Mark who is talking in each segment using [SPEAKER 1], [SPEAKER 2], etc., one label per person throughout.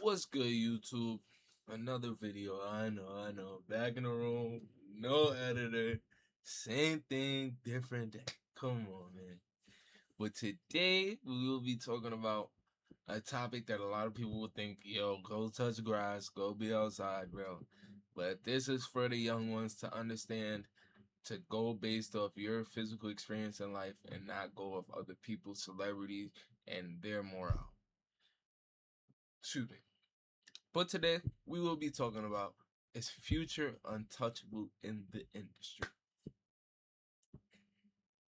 [SPEAKER 1] What's good, YouTube? Another video. I know. Back in the room, no editor. Same thing, different day. Come on, man. But today, we will be talking about a topic that a lot of people will think, yo, go touch grass, go be outside, bro. But this is for the young ones to understand, to go based off your physical experience in life and not go off other people's celebrities and their morale. Excuse me. But today we will be talking about is Future untouchable in the industry.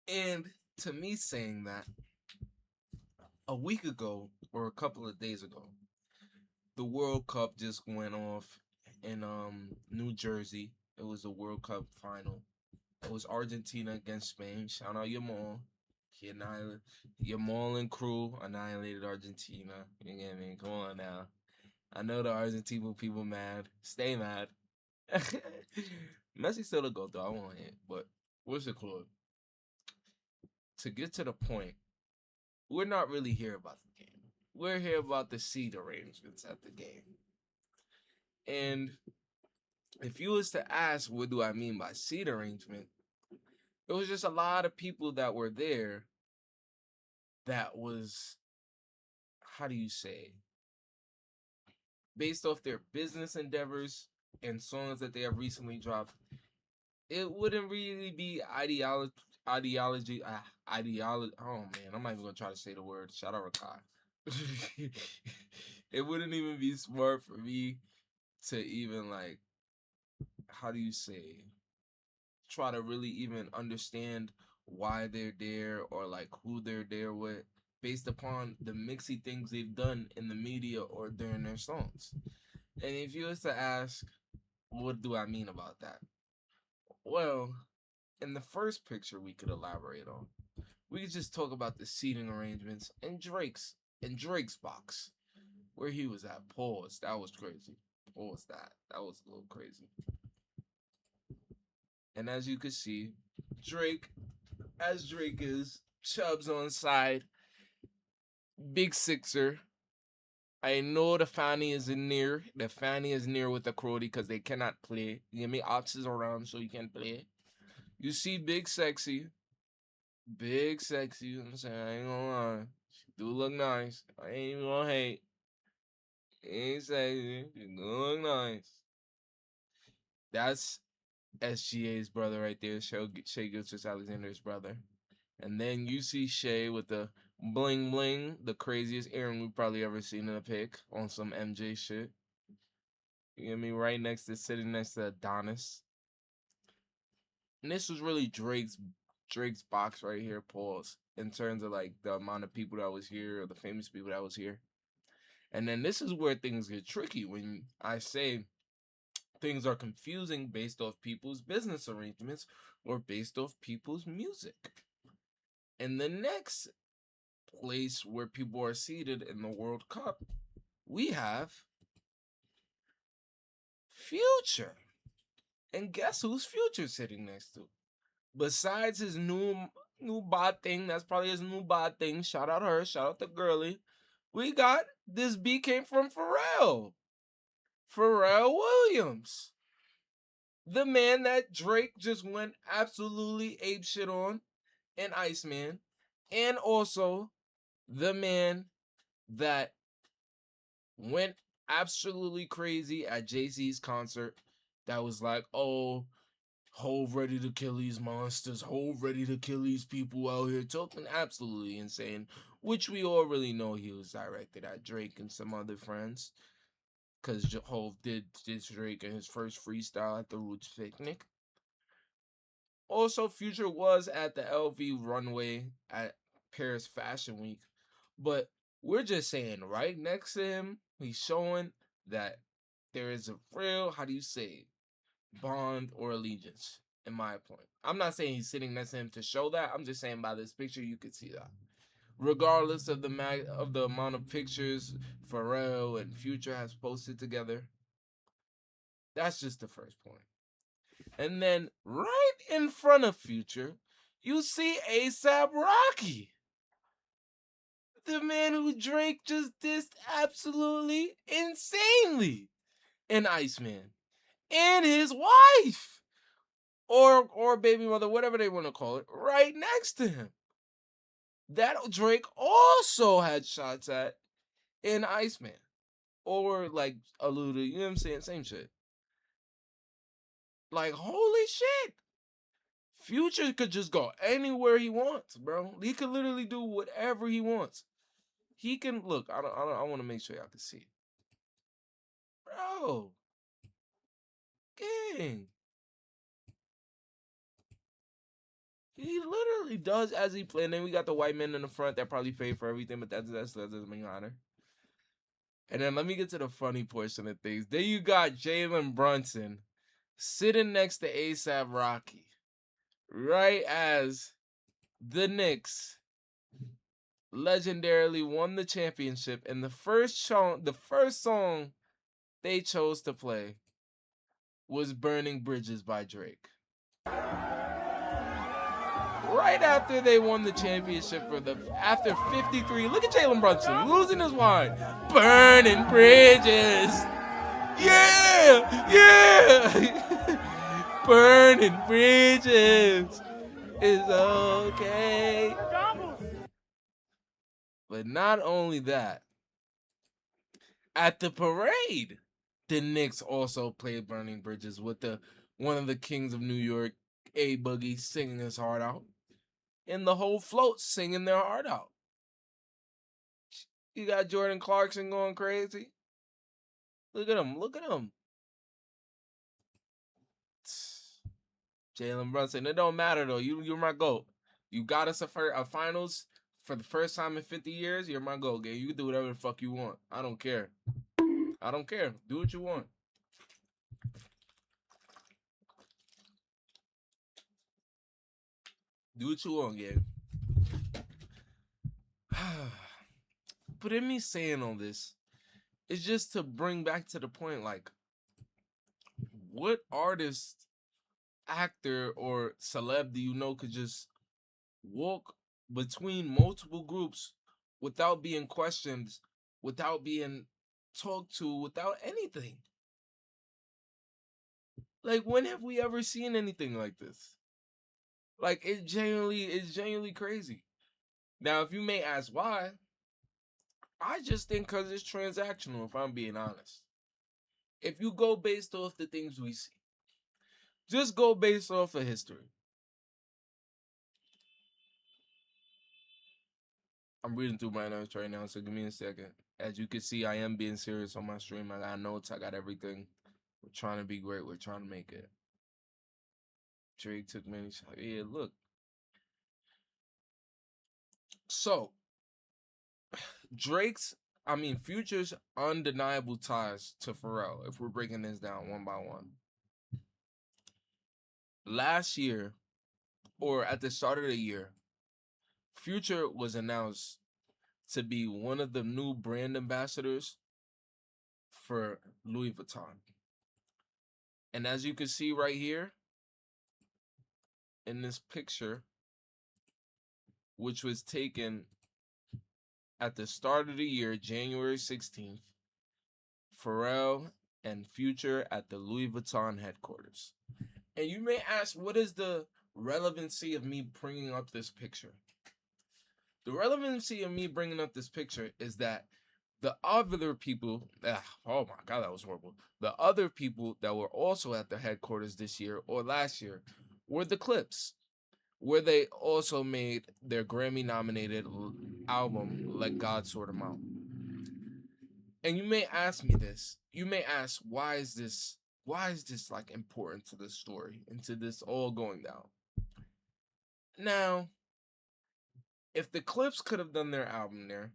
[SPEAKER 1] And to me saying that, a week ago or a couple of days ago, the World Cup just went off in New Jersey. It was the World Cup final. It was Argentina against Spain. Shout out Yamal. Yamal and crew annihilated Argentina. You get me? Come on now. I know the Argentina people mad. Stay mad. Messi still a goat though. I want it, but what's it called? To get to the point, we're not really here about the game. We're here about the seat arrangements at the game. And if you was to ask, what do I mean by seat arrangement? It was just a lot of people that were there. That was, how do you say, based off their business endeavors and songs that they have recently dropped. It wouldn't really be ideology. Oh man, I'm not even gonna try to say the word. Shout out Rakai. It wouldn't even be smart for me to even like, how do you say, try to really even understand why they're there or like who they're there with based upon the mixy things they've done in the media or during their songs. And if you was to ask, what do I mean about that? Well, in the first picture we could elaborate on, we could just talk about the seating arrangements and Drake's box, where he was at. Pause. That was crazy. Pause that. That was a little crazy. And as you can see, Drake, as Drake is, Chubbs on side, Big Sixer. I know the Fanny is in near. The Fanny is near with the Crody because they cannot play. You get me? Ops is around so you can play. You see Big Sexy. Big Sexy. You know what I'm saying? I ain't gonna lie. She do look nice. I ain't even gonna hate. Ain't sexy. She do look nice. That's SGA's brother right there. Shea Gilchrist Alexander's brother. And then you see Shay with the bling bling, the craziest earring we've probably ever seen in a pic on some MJ shit. You get me? Right next to, sitting next to Adonis. And this was really Drake's box right here, pause, in terms of like the amount of people that was here or the famous people that was here. And then this is where things get tricky when I say things are confusing based off people's business arrangements or based off people's music. In the next place where people are seated in the World Cup, we have Future. And guess who's Future sitting next to? Besides his new bot thing, that's probably his new bot thing. Shout out her, shout out the girly. We got this beat came from Pharrell Williams, the man that Drake just went absolutely ape shit on, and Iceman, and also the man that went absolutely crazy at Jay-Z's concert. That was like, oh, Hove ready to kill these monsters. Hove ready to kill these people out here. Talking absolutely insane. Which we all really know he was directed at Drake and some other friends. Because Hove did this Drake in his first freestyle at the Roots Picnic. Also, Future was at the LV runway at Paris Fashion Week. But we're just saying, right next to him, he's showing that there is a real, how do you say, bond or allegiance, in my point. I'm not saying he's sitting next to him to show that. I'm just saying by this picture you could see that. Regardless of the amount of pictures Pharrell and Future has posted together, that's just the first point. And then right in front of Future, you see ASAP Rocky. The man who Drake just dissed absolutely insanely. And Iceman. And his wife. Or baby mother, whatever they want to call it, right next to him. That Drake also had shots at in Iceman. Or like alluded, you know what I'm saying? Same shit. Like, holy shit. Future could just go anywhere he wants, bro. He could literally do whatever he wants. He can look. I want to make sure y'all can see, bro. Gang. He literally does as he planned. Then we got the white men in the front that probably paid for everything, but that doesn't matter. And then let me get to the funny portion of things. Then you got Jalen Brunson sitting next to ASAP Rocky, right as the Knicks legendarily won the championship, and the first song they chose to play was "Burning Bridges" by Drake. Right after they won the championship after 53. Look at Jalen Brunson losing his mind. Burning bridges. Yeah, yeah. Burning bridges is okay. But not only that, at the parade, the Knicks also played Burning Bridges with one of the kings of New York, A Boogie, singing his heart out. And the whole float singing their heart out. You got Jordan Clarkson going crazy. Look at him. Look at him. Jalen Brunson. It don't matter though. You're my GOAT. You got us a finals for the first time in 50 years. You're my GOAT, gang. You can do whatever the fuck you want. I don't care. I don't care. Do what you want. Do what you want, gang. But in me saying all this, it's just to bring back to the point, like, what artist, actor, or celeb do you know could just walk between multiple groups without being questioned, without being talked to, without anything? Like, when have we ever seen anything like this? Like, it's genuinely crazy. Now, if you may ask why, I just think because it's transactional, if I'm being honest. If you go based off the things we see, just go based off of history. I'm reading through my notes right now, so give me a second. As you can see, I am being serious on my stream. I got notes, I got everything. We're trying to be great. We're trying to make it. Drake took many shots. Yeah, look. So, Future's undeniable ties to Pharrell, if we're breaking this down one by one. Last year, or at the start of the year, Future was announced to be one of the new brand ambassadors for Louis Vuitton. And as you can see right here in this picture, which was taken at the start of the year, January 16th, Pharrell and Future at the Louis Vuitton headquarters. And you may ask, what is the relevancy of me bringing up this picture? The relevancy of me bringing up this picture is that the other people, oh my God, that was horrible. The other people that were also at the headquarters this year or last year were the Clips, where they also made their Grammy-nominated album, Let God Sort 'Em Out. And you may ask me this. You may ask, why is this like important to this story and to this all going down? Now, if the Clips could have done their album there,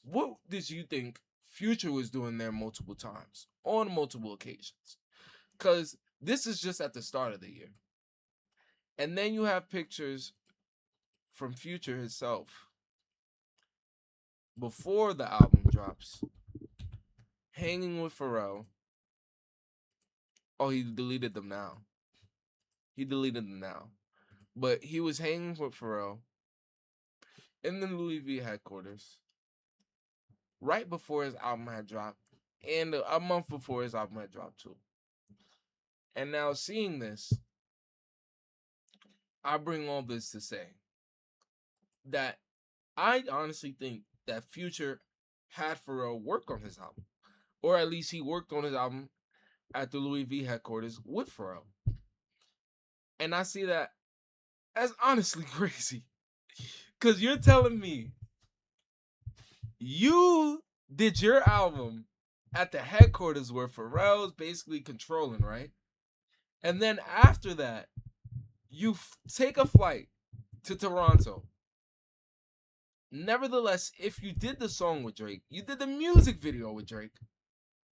[SPEAKER 1] what did you think Future was doing there multiple times, on multiple occasions? Because this is just at the start of the year. And then you have pictures from Future himself before the album drops, hanging with Pharrell. Oh, he deleted them now. But he was hanging with Pharrell. in the Louis V headquarters right before his album had dropped, and a month before his album had dropped too. And now seeing this, I bring all this to say that I honestly think that Future had Pharrell work on his album, or at least he worked on his album at the Louis V headquarters with Pharrell. And I see that as honestly crazy. Because you're telling me you did your album at the headquarters where Pharrell's basically controlling, right? And then after that, you take a flight to Toronto. Nevertheless, if you did the song with Drake, you did the music video with Drake,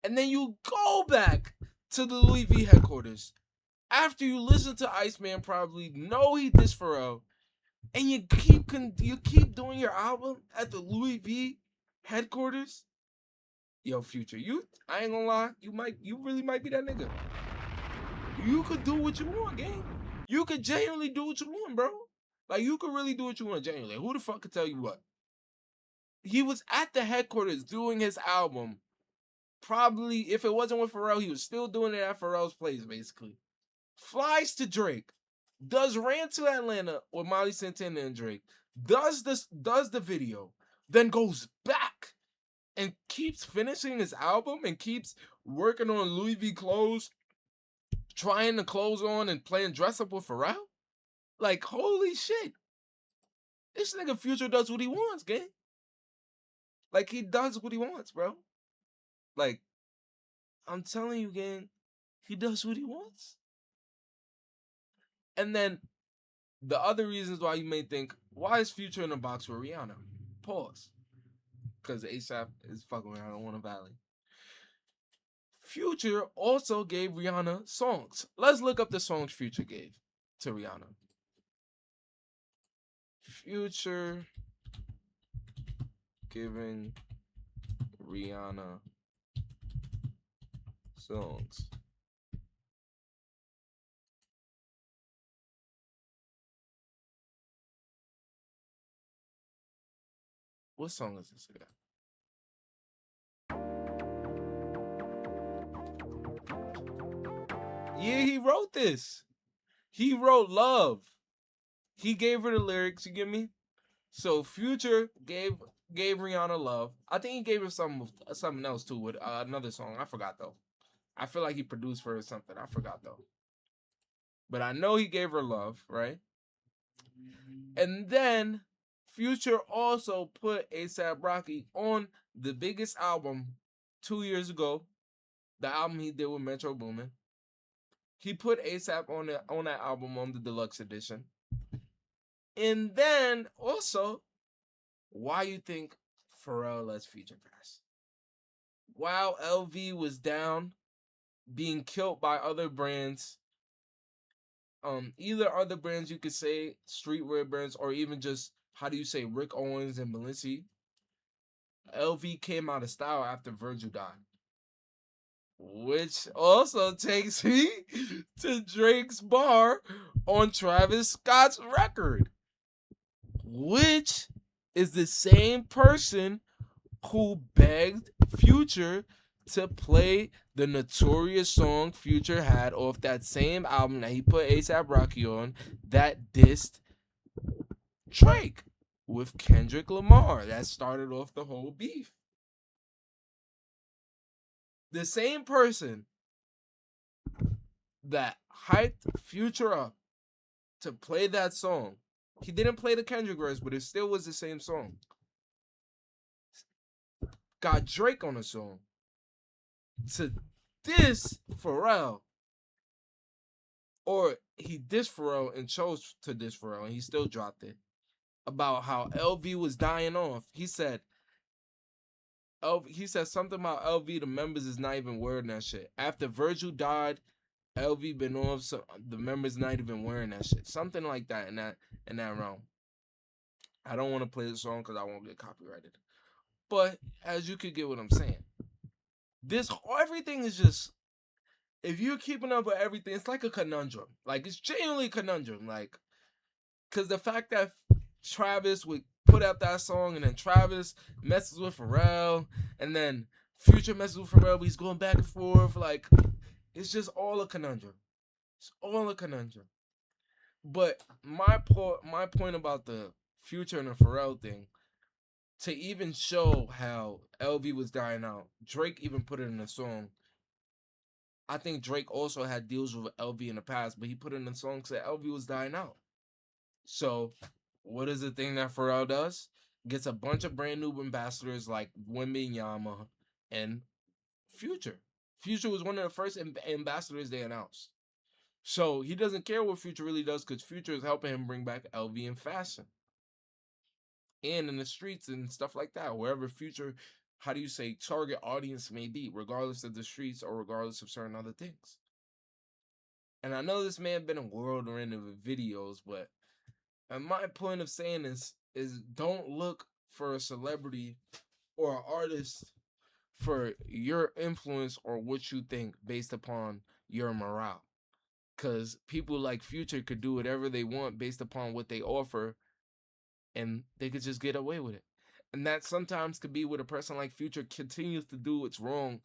[SPEAKER 1] and then you go back to the Louis V headquarters after you listen to Iceman, probably know he dissed Pharrell, and you keep doing your album at the Louis V headquarters. Yo, Future, I ain't gonna lie, you really might be that nigga. You could do what you want, gang. You could genuinely do what you want, bro. Like, you could really do what you want genuinely. Who the fuck could tell you what? He was at the headquarters doing his album. Probably, if it wasn't with Pharrell, he was still doing it at Pharrell's place, basically. Flies to Drake. Does Ran to Atlanta with Molly Santana and Drake. Does the video. Then goes back and keeps finishing his album and keeps working on Louis V clothes, trying the clothes on and playing dress up with Pharrell. Like, holy shit. This nigga Future does what he wants, gang. Like, he does what he wants, bro. Like, I'm telling you, gang, he does what he wants. And then the other reasons why you may think, why is Future in a box with Rihanna? Pause. Because ASAP is fucking with Rihanna, Wanna Valley. Future also gave Rihanna songs. Let's look up the songs Future gave to Rihanna. Future giving Rihanna songs. What song is this again? Yeah, he wrote this. He wrote Love. He gave her the lyrics, you get me? So Future gave Rihanna Love. I think he gave her something else too with another song. I forgot though. I feel like he produced for her or something. I forgot though. But I know he gave her Love, right? And then Future also put ASAP Rocky on the biggest album 2 years ago, the album he did with Metro Boomin. He put ASAP on that album on the deluxe edition. And then also, why you think Pharrell lets Future pass? While LV was down, being killed by other brands, either other brands you could say, streetwear brands, or even just, how do you say, Rick Owens and Balenci, LV came out of style after Virgil died. Which also takes me to Drake's bar on Travis Scott's record, which is the same person who begged Future to play the notorious song Future had off that same album that he put ASAP Rocky on that dissed Drake with Kendrick Lamar. That started off the whole beef. The same person that hyped Future up to play that song. He didn't play the Kendrick verse, but it still was the same song. Got Drake on the song to diss Pharrell. Or he dissed Pharrell and chose to diss Pharrell, and he still dropped it. About how LV was dying off. He said something about LV, the members is not even wearing that shit. After Virgil died, LV been off, so the members not even wearing that shit. Something like that in that realm. I don't want to play the song because I won't get copyrighted. But as you could get what I'm saying, everything is just, if you're keeping up with everything, it's like a conundrum. Like, it's genuinely a conundrum. Like, because the fact that Travis would put out that song, and then Travis messes with Pharrell, and then Future messes with Pharrell. But he's going back and forth. Like, it's just all a conundrum. It's all a conundrum. But my point about the Future and the Pharrell thing, to even show how LV was dying out, Drake even put it in a song. I think Drake also had deals with LV in the past, but he put it in a song that LV was dying out. So, what is the thing that Pharrell does? Gets a bunch of brand new ambassadors like Wembenyama and Future. Future was one of the first ambassadors they announced. So he doesn't care what Future really does because Future is helping him bring back LV and fashion and in the streets and stuff like that. Wherever Future, how do you say, target audience may be, regardless of the streets or regardless of certain other things. And I know this man been a whirlwind of videos, but my point of saying this is don't look for a celebrity or an artist for your influence or what you think based upon your morale. Because people like Future could do whatever they want based upon what they offer, and they could just get away with it. And that sometimes could be what a person like Future continues to do what's wrong,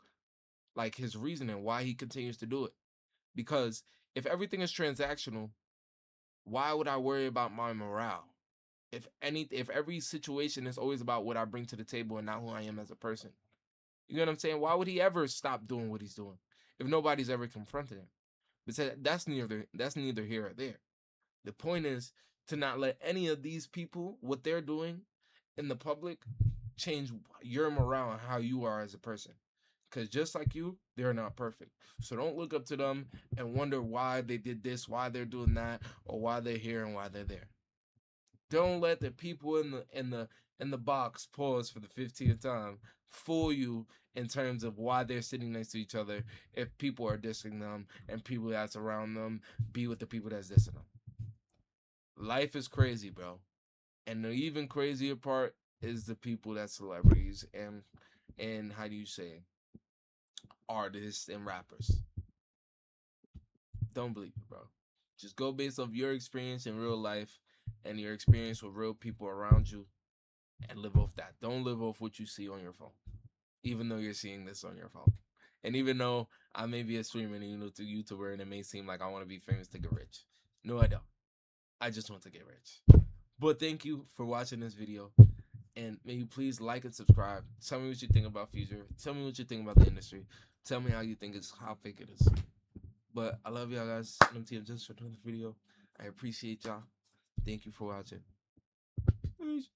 [SPEAKER 1] like his reasoning, why he continues to do it. Because if everything is transactional, why would I worry about my morale? If every situation is always about what I bring to the table and not who I am as a person. You know what I'm saying? Why would he ever stop doing what he's doing if nobody's ever confronted him? But that's neither here or there. The point is to not let any of these people, what they're doing in the public, change your morale and how you are as a person. Because just like you, they're not perfect. So don't look up to them and wonder why they did this, why they're doing that, or why they're here and why they're there. Don't let the people in the box, pause for the 15th time, fool you in terms of why they're sitting next to each other if people are dissing them and people that's around them be with the people that's dissing them. Life is crazy, bro. And the even crazier part is the people that's celebrities and how do you say, artists and rappers. Don't believe it, bro. Just go based off your experience in real life and your experience with real people around you and live off that. Don't live off what you see on your phone, even though you're seeing this on your phone. And even though I may be a streamer and YouTuber and it may seem like I want to be famous to get rich. No, I don't. I just want to get rich. But thank you for watching this video. And may you please like and subscribe. Tell me what you think about Future. Tell me what you think about the industry. Tell me how you think it's how fake it is. But I love y'all guys. I'm just for another video. I appreciate y'all. Thank you for watching. Peace.